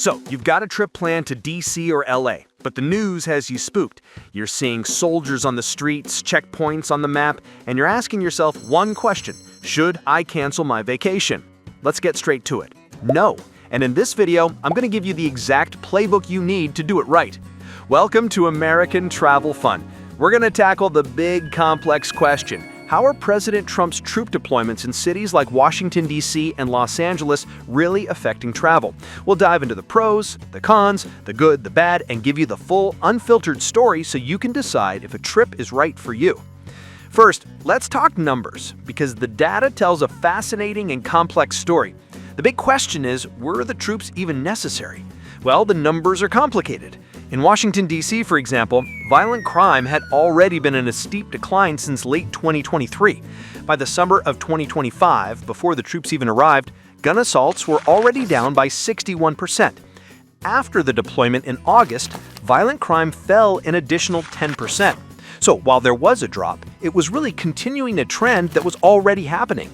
So, you've got a trip planned to D.C. or L.A., but the news has you spooked. You're seeing soldiers on the streets, checkpoints on the map, and you're asking yourself one question: should I cancel my vacation? Let's get straight to it. No. And in this video, I'm going to give you the exact playbook you need to do it right. Welcome to American Travel Fun. We're going to tackle the big, complex question: how are President Trump's troop deployments in cities like Washington, D.C. and Los Angeles really affecting travel? We'll dive into the pros, the cons, the good, the bad, and give you the full, unfiltered story so you can decide if a trip is right for you. First, let's talk numbers, because the data tells a fascinating and complex story. The big question is, were the troops even necessary? Well, the numbers are complicated. In Washington, D.C., for example, violent crime had already been in a steep decline since late 2023. By the summer of 2025, before the troops even arrived, gun assaults were already down by 61%. After the deployment in August, violent crime fell an additional 10%. So while there was a drop, it was really continuing a trend that was already happening.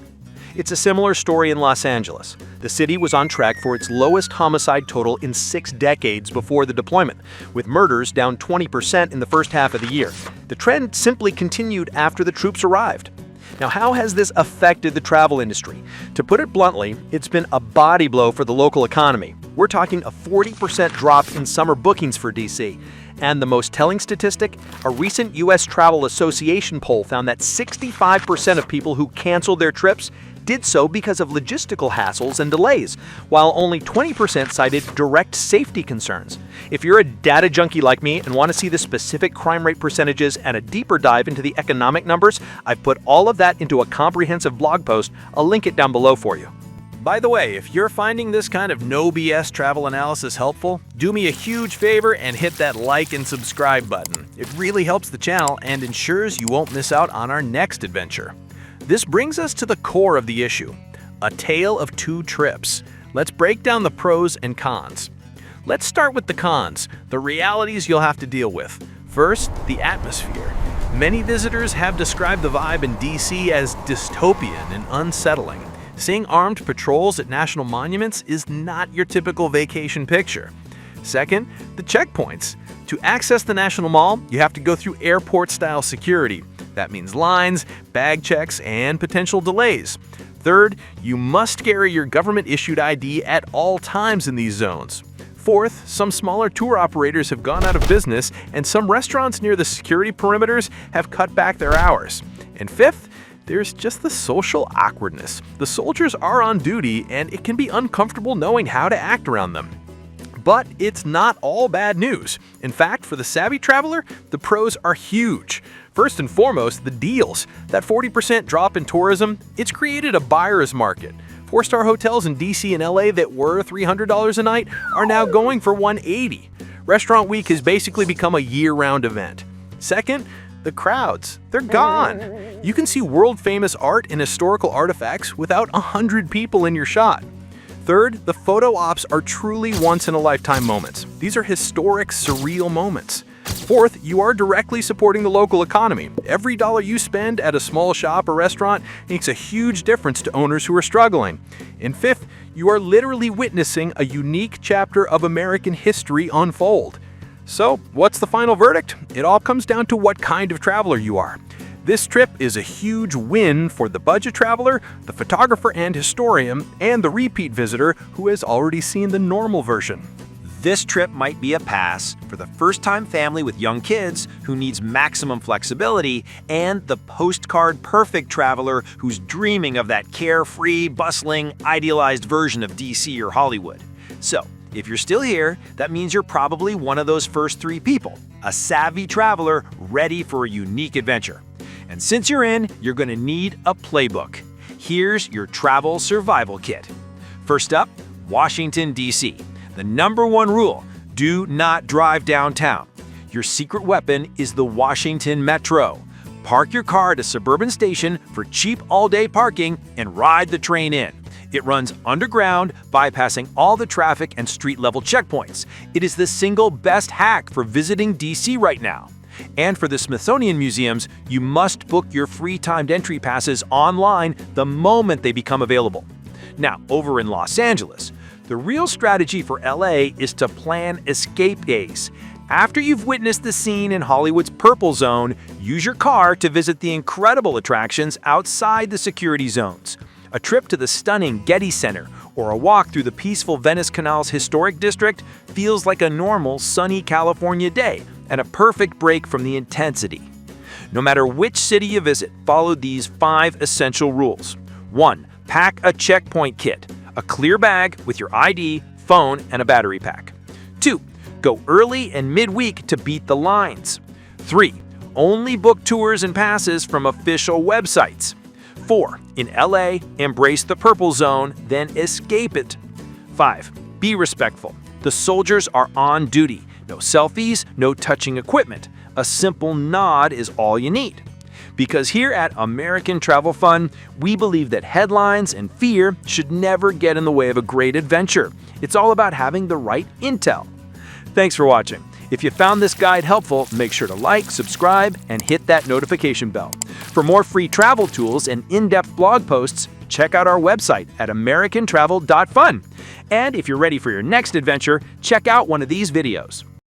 It's a similar story in Los Angeles. The city was on track for its lowest homicide total in 6 decades before the deployment, with murders down 20% in the first half of the year. The trend simply continued after the troops arrived. Now, how has this affected the travel industry? To put it bluntly, it's been a body blow for the local economy. We're talking a 40% drop in summer bookings for DC. And the most telling statistic, a recent U.S. Travel Association poll found that 65% of people who canceled their trips did so because of logistical hassles and delays, while only 20% cited direct safety concerns. If you're a data junkie like me and want to see the specific crime rate percentages and a deeper dive into the economic numbers, I've put all of that into a comprehensive blog post. I'll link it down below for you. By the way, if you're finding this kind of no BS travel analysis helpful, do me a huge favor and hit that like and subscribe button. It really helps the channel and ensures you won't miss out on our next adventure. This brings us to the core of the issue: a tale of 2 trips. Let's break down the pros and cons. Let's start with the cons, the realities you'll have to deal with. First, the atmosphere. Many visitors have described the vibe in DC as dystopian and unsettling. Seeing armed patrols at national monuments is not your typical vacation picture. Second, the checkpoints. To access the National Mall, you have to go through airport-style security. That means lines, bag checks, and potential delays. Third, you must carry your government-issued ID at all times in these zones. Fourth, some smaller tour operators have gone out of business, and some restaurants near the security perimeters have cut back their hours. And fifth, there's just the social awkwardness. The soldiers are on duty, and it can be uncomfortable knowing how to act around them. But it's not all bad news. In fact, for the savvy traveler, the pros are huge. First and foremost, the deals. That 40% drop in tourism, it's created a buyer's market. 4-star hotels in DC and LA that were $300 a night are now going for $180. Restaurant Week has basically become a year-round event. Second, the crowds. They're gone. You can see world-famous art and historical artifacts without 100 people in your shot. Third, the photo ops are truly once-in-a-lifetime moments. These are historic, surreal moments. Fourth, you are directly supporting the local economy. Every dollar you spend at a small shop or restaurant makes a huge difference to owners who are struggling. And fifth, you are literally witnessing a unique chapter of American history unfold. So, what's the final verdict? It all comes down to what kind of traveler you are. This trip is a huge win for the budget traveler, the photographer and historian, and the repeat visitor who has already seen the normal version. This trip might be a pass for the first-time family with young kids who needs maximum flexibility, and the postcard perfect traveler who's dreaming of that carefree, bustling, idealized version of DC or Hollywood. So, if you're still here, that means you're probably one of those first 3 people, a savvy traveler ready for a unique adventure. And since you're in, you're going to need a playbook. Here's your travel survival kit. First up, Washington, D.C. The #1 rule: do not drive downtown. Your secret weapon is the Washington Metro. Park your car at a suburban station for cheap all-day parking and ride the train in. It runs underground, bypassing all the traffic and street-level checkpoints. It is the single best hack for visiting DC right now. And for the Smithsonian museums, you must book your free timed entry passes online the moment they become available. Now, over in Los Angeles, The real strategy for LA is to plan escape days. After you've witnessed the scene in Hollywood's Purple Zone, use your car to visit the incredible attractions outside the security zones. A trip to the stunning Getty Center or a walk through the peaceful Venice Canal's historic district feels like a normal, sunny California day and a perfect break from the intensity. No matter which city you visit, follow these 5 essential rules. 1. Pack a checkpoint kit, a clear bag with your ID, phone, and a battery pack. 2. Go early and midweek to beat the lines. 3. Only book tours and passes from official websites. 4. In LA, embrace the Purple Zone, then escape it. 5. Be respectful. The soldiers are on duty. No selfies, no touching equipment. A simple nod is all you need. Because here at American Travel Fun, we believe that headlines and fear should never get in the way of a great adventure. It's all about having the right intel. Thanks for watching. If you found this guide helpful, make sure to like, subscribe, and hit that notification bell. For more free travel tools and in-depth blog posts, check out our website at americantravel.fun. And if you're ready for your next adventure, check out one of these videos.